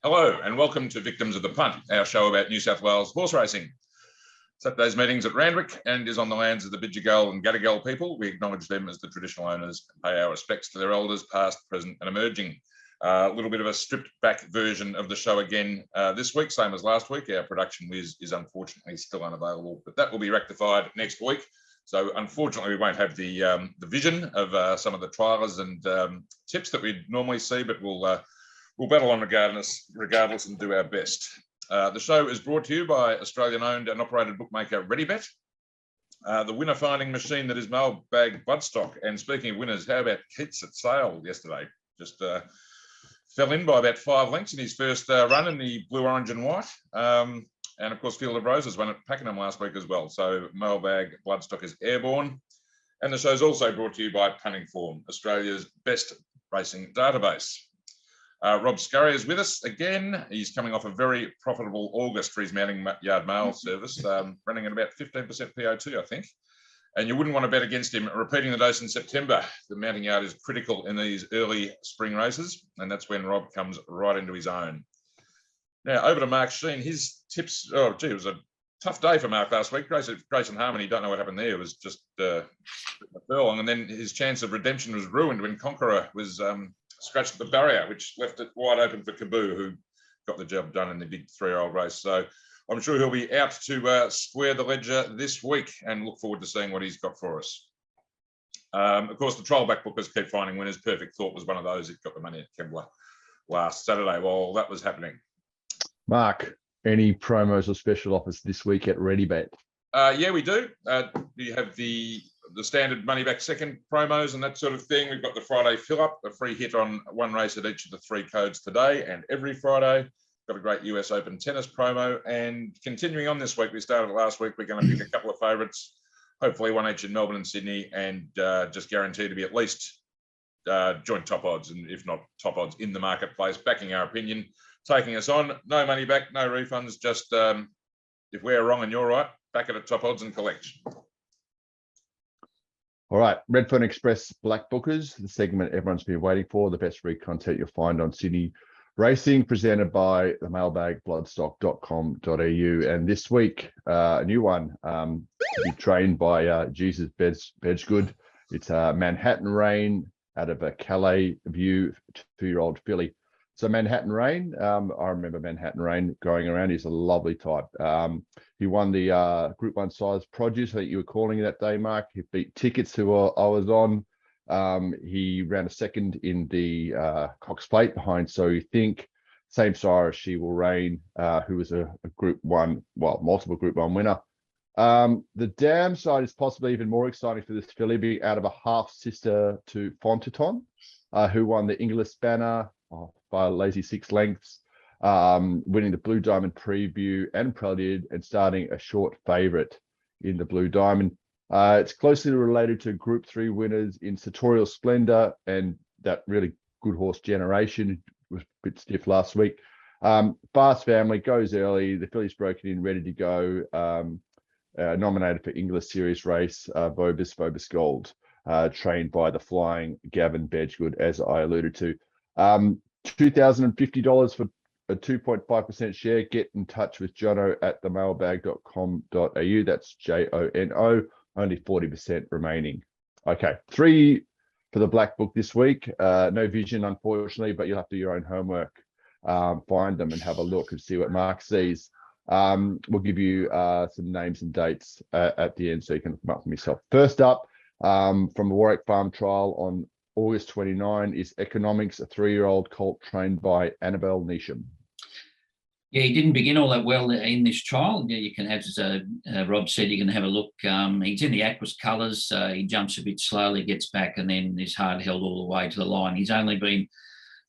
Hello and welcome to Victims of the Punt, our show about New South Wales horse racing. Saturday's meeting's at Randwick and is on the lands of the Bidjigal and Gadigal people. We acknowledge them as the traditional owners and pay our respects to their elders, past, present and emerging. A little bit of a stripped back version of the show again this week, same as last week. Our production whiz is unfortunately still unavailable, but that will be rectified next week. So unfortunately, we won't have the vision of some of the trialers and tips that we'd normally see, but we'll battle on regardless and do our best. The show is brought to you by Australian-owned and operated bookmaker ReadyBet, the winner-finding machine that is Mailbag Bloodstock. And speaking of winners, how about Keats at Sale yesterday? Just fell in by about 5 lengths in his first run in the blue, orange and white. And of course, Field of Roses won at Pakenham last week as well. So Mailbag Bloodstock is airborne. And the show's also brought to you by Punting Form, Australia's best racing database. Rob Scurry is with us again. He's coming off a very profitable August for his mounting yard mail service, running at about 15% PO2, I think. And you wouldn't want to bet against him repeating the dose in September. The mounting yard is critical in these early spring races, and that's when Rob comes right into his own. Now, over to Mark Shean. His tips, oh, gee, it was a tough day for Mark last week. Grace and Harmony, don't know what happened there. It was just a furlong, and then his chance of redemption was ruined when Conqueror was scratched the barrier, which left it wide open for Kaboo, who got the job done in the big 3-year-old race. So I'm sure he'll be out to square the ledger this week and look forward to seeing what he's got for us. Of course, the trial back bookers keep finding winners. Perfect Thought was one of those. It got the money at Kembla last Saturday while that was happening. Mark, any promos or special offers this week at ReadyBet? Yeah, we do. We have the standard money back second promos and that sort of thing. We've got the Friday fill up, a free hit on one race at each of the 3 codes today and every Friday. Got a great US Open tennis promo, and continuing on this week, we started last week. We're going to pick a couple of favourites, hopefully one each in Melbourne and Sydney, and just guarantee to be at least joint top odds, and if not top odds in the marketplace, backing our opinion, taking us on. No money back, no refunds, just if we're wrong and you're right, back it at top odds and collect. All right, RedfernExpress BLACKBOOKERS, the segment everyone's been waiting for, the best free content you'll find on Sydney racing, presented by the mailbagbloodstock.com.au. And this week, a new one, to be trained by Jesus Bedgegood. It's Manhattan Rain out of a Calais View 2-year-old filly. So Manhattan Rain, I remember Manhattan Rain going around. He's a lovely type. He won the Group 1 size produce, I think you were calling it that day, Mark. He beat Tickets, who I was on. He ran a second in the Cox Plate behind So You Think. Same sire as She Will Reign, who was a Group 1, well, multiple Group 1 winner. The downside is possibly even more exciting for this filly, being out of a half sister to Fontaton, who won the Inglis Banner by a lazy 6 lengths, winning the Blue Diamond Preview and Prelude, and starting a short favourite in the Blue Diamond. It's closely related to Group 3 winners in Sartorial Splendor and that really good horse Generation. It was a bit stiff last week. Fast Family goes early. The filly's broken in, ready to go. Nominated for English Series Race, Vobis Gold, trained by the flying Gavin Bedgegood, as I alluded to. $2,050 for a 2.5% share. Get in touch with Jono at themailbag.com.au. That's JONO. Only 40% remaining. Okay, 3 for the Black Book this week. No vision, unfortunately, but you'll have to do your own homework. Find them and have a look and see what Mark sees. We'll give you some names and dates at the end so you can look them up for yourself. First up, from the Warwick Farm trial on August 29 is Economics, a 3-year-old colt trained by Annabelle Neesham. Yeah, he didn't begin all that well in this trial. Yeah, you can have, as Rob said, you can have a look. He's in the Aquas colours. He jumps a bit slowly, gets back, and then is hard held all the way to the line. He's only been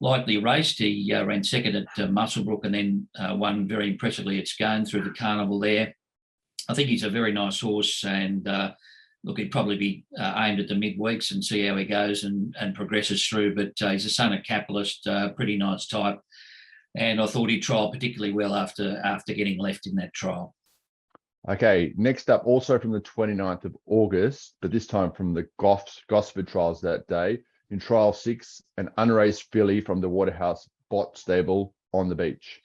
lightly raced. He ran second at Muswellbrook and then won very impressively at Scone through the carnival there. I think he's a very nice horse, and look, he'd probably be aimed at the midweeks and see how he goes and progresses through. But he's a son of capitalist, pretty nice type. And I thought he trialled particularly well after getting left in that trial. Okay, next up, also from the 29th of August, but this time from the Gosford trials that day. In trial 6, an unraced filly from the Waterhouse Bott stable, on the beach.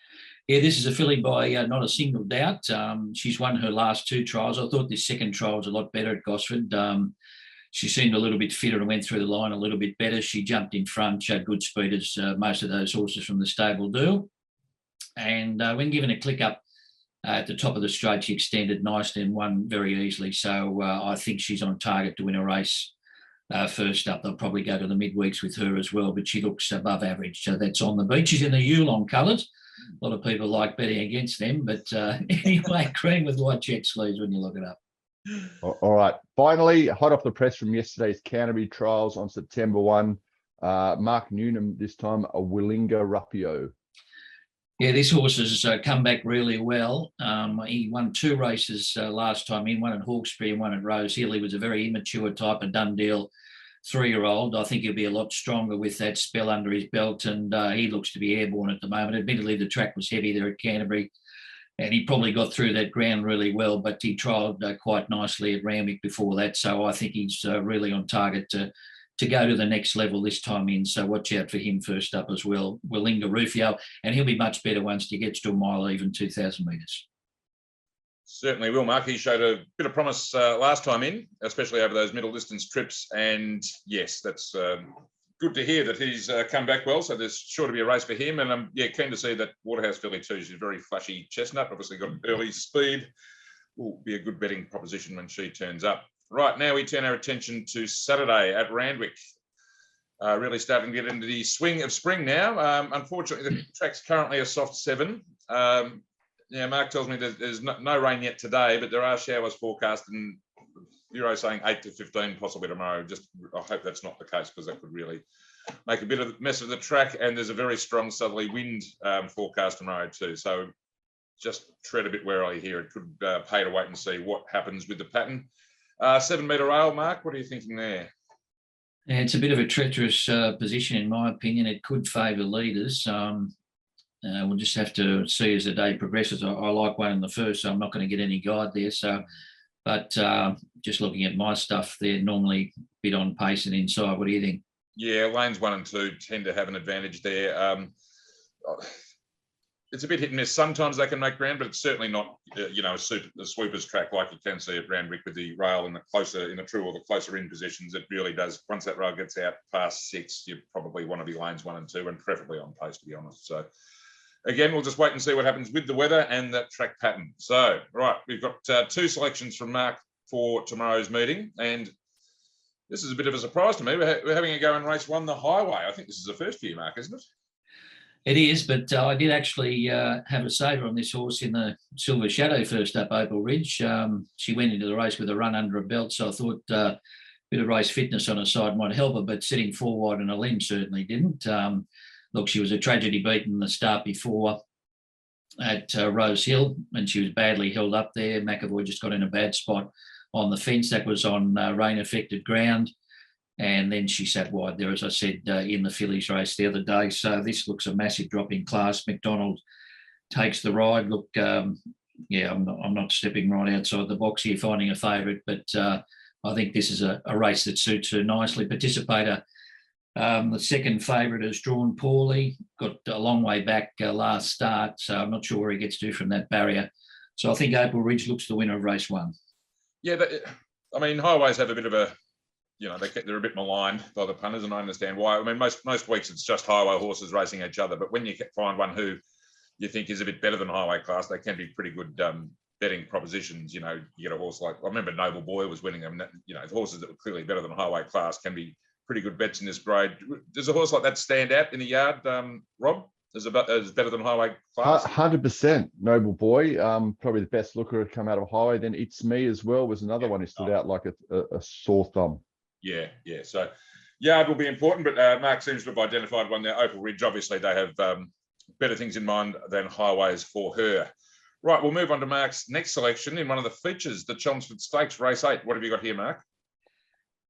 Yeah, this is a filly by not a single doubt. She's won her last 2 trials. I thought this second trial was a lot better at Gosford. She seemed a little bit fitter and went through the line a little bit better. She jumped in front, showed good speed as most of those horses from the stable do. And when given a click up at the top of the straight, she extended nicely and won very easily. So I think she's on target to win a race. First up, they'll probably go to the midweeks with her as well, but she looks above average. So that's on the beach. She's in the Yulong colours. A lot of people like betting against them, but anyway, cream with white check sleeves when you look it up. All right. Finally, hot off the press from yesterday's Canterbury trials on September 1, Mark Newnham, this time a Willinga Ruppio. Yeah, this horse has come back really well. He won 2 races last time in, one at Hawkesbury and one at Rosehill. He was a very immature type of done deal 3-year-old. I think he'll be a lot stronger with that spell under his belt, and he looks to be airborne at the moment. Admittedly, the track was heavy there at Canterbury, and he probably got through that ground really well, but he trialled quite nicely at Randwick before that. So I think he's really on target to go to the next level this time in. So watch out for him first up as well, Willinga Ruppio, and he'll be much better once he gets to a mile even 2,000 metres. Certainly will, Mark. He showed a bit of promise last time in, especially over those middle distance trips. And yes, that's good to hear that he's come back well. So there's sure to be a race for him. And I'm keen to see that Waterhouse filly too. She's a very flashy chestnut, obviously got early speed. Will be a good betting proposition when she turns up. Right, now we turn our attention to Saturday at Randwick. Really starting to get into the swing of spring now. Unfortunately, the track's currently a soft 7. Mark tells me that there's no rain yet today, but there are showers forecast, and Euro saying 8 to 15 possibly tomorrow. I hope that's not the case, because that could really make a bit of a mess of the track. And there's a very strong southerly wind forecast tomorrow too. So just tread a bit warily here. It could pay to wait and see what happens with the pattern. 7 metre rail, Mark, what are you thinking there? Yeah, it's a bit of a treacherous position, in my opinion. It could favour leaders. We'll just have to see as the day progresses. I like one in the first, so I'm not going to get any guide there. But just looking at my stuff, they're normally a bit on pace and inside. What do you think? Yeah, lanes 1 and 2 tend to have an advantage there. It's a bit hit and miss. Sometimes they can make ground, but it's certainly not, a sweeper's track like you can see at Randwick with the rail in the closer in positions. It really does. Once that rail gets out past 6, you probably want to be lanes 1 and 2, and preferably on pace, to be honest. So again, we'll just wait and see what happens with the weather and that track pattern. So, right, we've got 2 selections from Mark for tomorrow's meeting, and this is a bit of a surprise to me. We're having a go in race 1, the Highway. I think this is the first for you, Mark, isn't it? It is, but I did actually have a saver on this horse in the Silver Shadow first up, Opal Ridge. She went into the race with a run under a belt, so I thought a bit of race fitness on her side might help her, but sitting 4 wide on a limb certainly didn't. Look, she was a tragedy beaten the start before at Rosehill, and she was badly held up there. McAvoy just got in a bad spot on the fence. That was on rain-affected ground. And then she sat wide there, as I said, in the fillies race the other day. So this looks a massive drop in class. McDonald takes the ride. Look, I'm not stepping right outside the box here, finding a favourite, but I think this is a race that suits her nicely. Participator, the second favourite, has drawn poorly, got a long way back last start, so I'm not sure where he gets to from that barrier. So I think Opal Ridge looks the winner of race 1. Yeah, highways have a bit of a, they're a bit maligned by the punters, and I understand why. I mean, most weeks it's just highway horses racing each other, but when you find one who you think is a bit better than highway class, they can be pretty good betting propositions. You get a horse like, I remember Noble Boy was winning them. The horses that were clearly better than highway class can be pretty good bets in this grade. Does a horse like that stand out in the yard, Rob? Is better than highway class? 100%. Noble Boy, probably the best looker to come out of highway. Then It's Me as well was another one who stood out like a sore thumb. Yeah. So yard will be important, but Mark seems to have identified one there. Opal Ridge, obviously they have better things in mind than highways for her. Right, we'll move on to Mark's next selection in one of the features, the Chelmsford Stakes, race 8. What have you got here, Mark?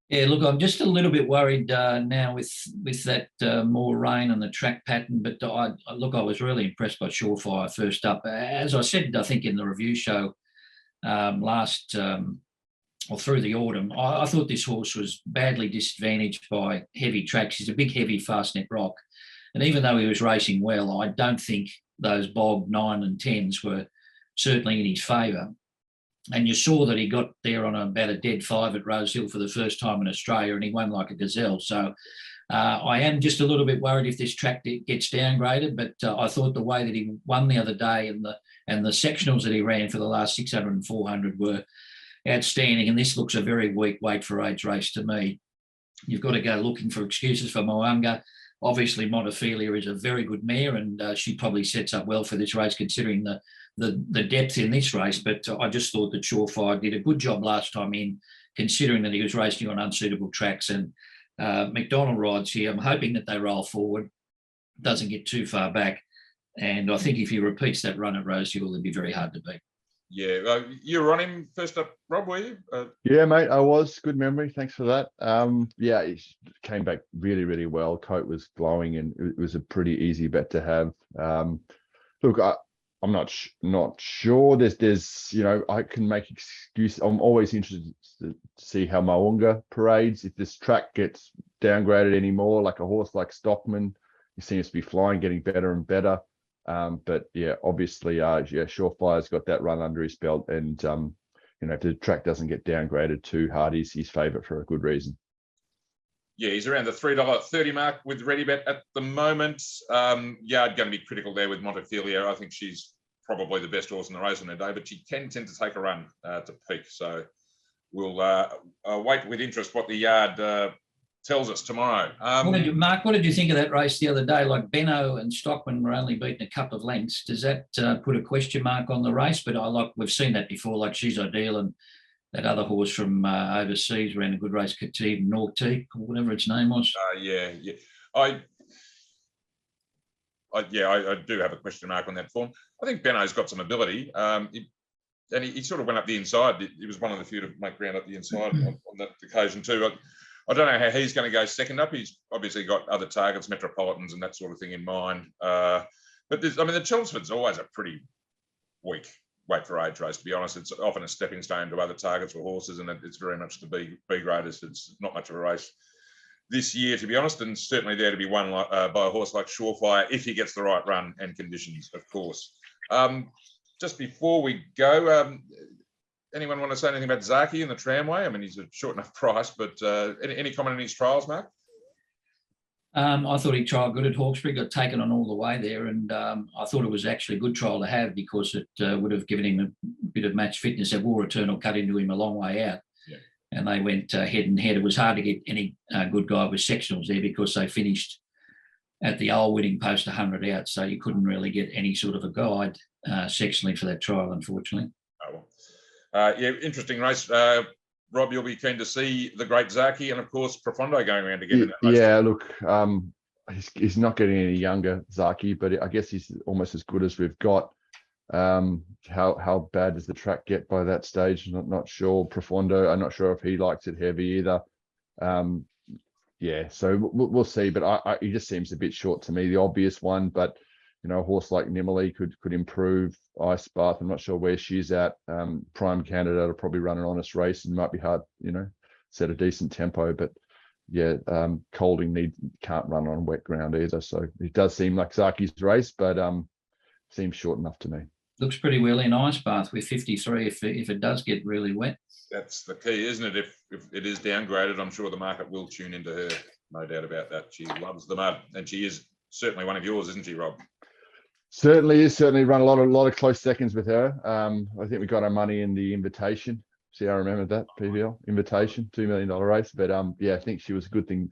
Yeah, look, I'm just a little bit worried now with that more rain and the track pattern, but I was really impressed by Surefire first up. As I said, I think in the review show through the autumn, I thought this horse was badly disadvantaged by heavy tracks. He's a big, heavy, fast neck rock. And even though he was racing well, I don't think those bog 9 and 10s were certainly in his favour. And you saw that he got there on about a dead 5 at Rosehill for the first time in Australia, and he won like a gazelle. So I am just a little bit worried if this track gets downgraded, but I thought the way that he won the other day and the sectionals that he ran for the last 600 and 400 were outstanding. And this looks a very weak weight for age race to me. You've got to go looking for excuses for Moanga. Obviously, Montefilia is a very good mare, and she probably sets up well for this race considering the depth in this race. But I just thought that Surefire did a good job last time in, considering that he was racing on unsuitable tracks. And McDonald rides here. I'm hoping that they roll forward, doesn't get too far back. And I think if he repeats that run at Rosehill, it'll be very hard to beat. Yeah, you were on him first up, Rob, were you? Yeah, mate, I was. Good memory. Thanks for that. Yeah, he came back really, really well. Coat was glowing, and it was a pretty easy bet to have. Look, I'm not sure. There's I can make excuse. I'm always interested to see how Moanga parades. If this track gets downgraded anymore, like a horse like Stockman, he seems to be flying, getting better and better. But yeah, obviously, Surefire's got that run under his belt, and if the track doesn't get downgraded too hard, he's his favourite for a good reason. Yeah, he's around the $3.30 mark with ReadyBet at the moment. Yard going to be critical there with Montefilia. I think she's probably the best horse in the race on her day, but she can tend to take a run to peak. So we'll wait with interest what the yard tells us tomorrow. Mark, what did you think of that race the other day? Like Benno and Stockman were only beaten a couple of lengths. Does that put a question mark on the race? But we've seen that before, like She's Ideal and that other horse from overseas ran a good race, Khatib Nortique, or whatever its name was. Yeah. I do have a question mark on that form. I think Benno's got some ability. And he sort of went up the inside. He was one of the few to make ground up the inside on that occasion too. I don't know how he's going to go second up. He's obviously got other targets, Metropolitans and that sort of thing in mind. But the Chelmsford's always a pretty weak weight for age race, to be honest. It's often a stepping stone to other targets for horses, and it's very much the B graders. It's not much of a race this year, to be honest, and certainly there to be won by a horse like Surefire if he gets the right run and conditions, of course. Just before we go, anyone want to say anything about Zaki and the Tramway? I mean, he's a short enough price, but any comment on his trials, Mark? I thought he trialled good at Hawkesbury, got taken on all the way there, and I thought it was actually a good trial to have because it would have given him a bit of match fitness. That War Eternal cut into him a long way out, and they went head and head. It was hard to get any good guy with sectionals there because they finished at the old winning post 100 out, so you couldn't really get any sort of a guide sectionally for that trial, unfortunately. Oh, well. Interesting race. Rob, you'll be keen to see the great Zaki and, of course, Profondo going around again. Yeah, look, he's not getting any younger, Zaki, but I guess he's almost as good as we've got. How bad does the track get by that stage? Not sure. Profondo, I'm not sure if he likes it heavy either. So we'll see, but he just seems a bit short to me, the obvious one, but a horse like Nimmerley could improve. Ice Bath, I'm not sure where she's at. Prime Candidate will probably run an honest race and might be hard, set a decent tempo. But Colding can't run on wet ground either. So it does seem like Zaki's race, but seems short enough to me. Looks pretty well in Ice Bath with 53 if it does get really wet. That's the key, isn't it? If it is downgraded, I'm sure the market will tune into her. No doubt about that. She loves the mud, and she is certainly one of yours, isn't she, Rob? Certainly run a lot of close seconds with her. I think we got our money in the Invitation. See, I remember that PBL Invitation, $2 million race. But I think she was a good thing,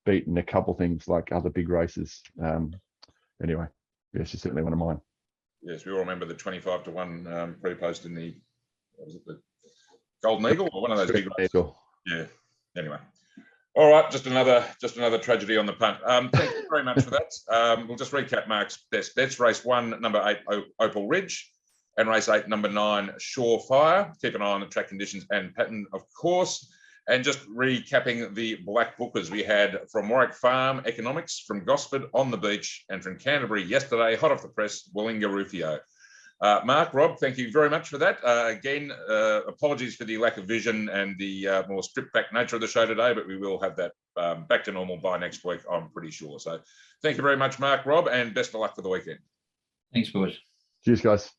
beating a couple things like other big races. Anyway, she's certainly one of mine. Yes, we all remember the 25-1 pre-post in the Golden Eagle or one of those big races. Yeah. Anyway. All right, just another tragedy on the punt. Thank you very much for that. We'll just recap Mark's best bets. Race 1, number 8, Opal Ridge, and race 8, number 9, Surefire. Keep an eye on the track conditions and pattern, of course. And just recapping the Black Bookers we had from Warwick Farm Economics, from Gosford On the Beach, and from Canterbury yesterday, hot off the press, Willinga Rufio. Mark, Rob, thank you very much for that. Again, apologies for the lack of vision and the more stripped back nature of the show today, but we will have that back to normal by next week, I'm pretty sure. So thank you very much, Mark, Rob, and best of luck for the weekend. Thanks, boys. Cheers, guys.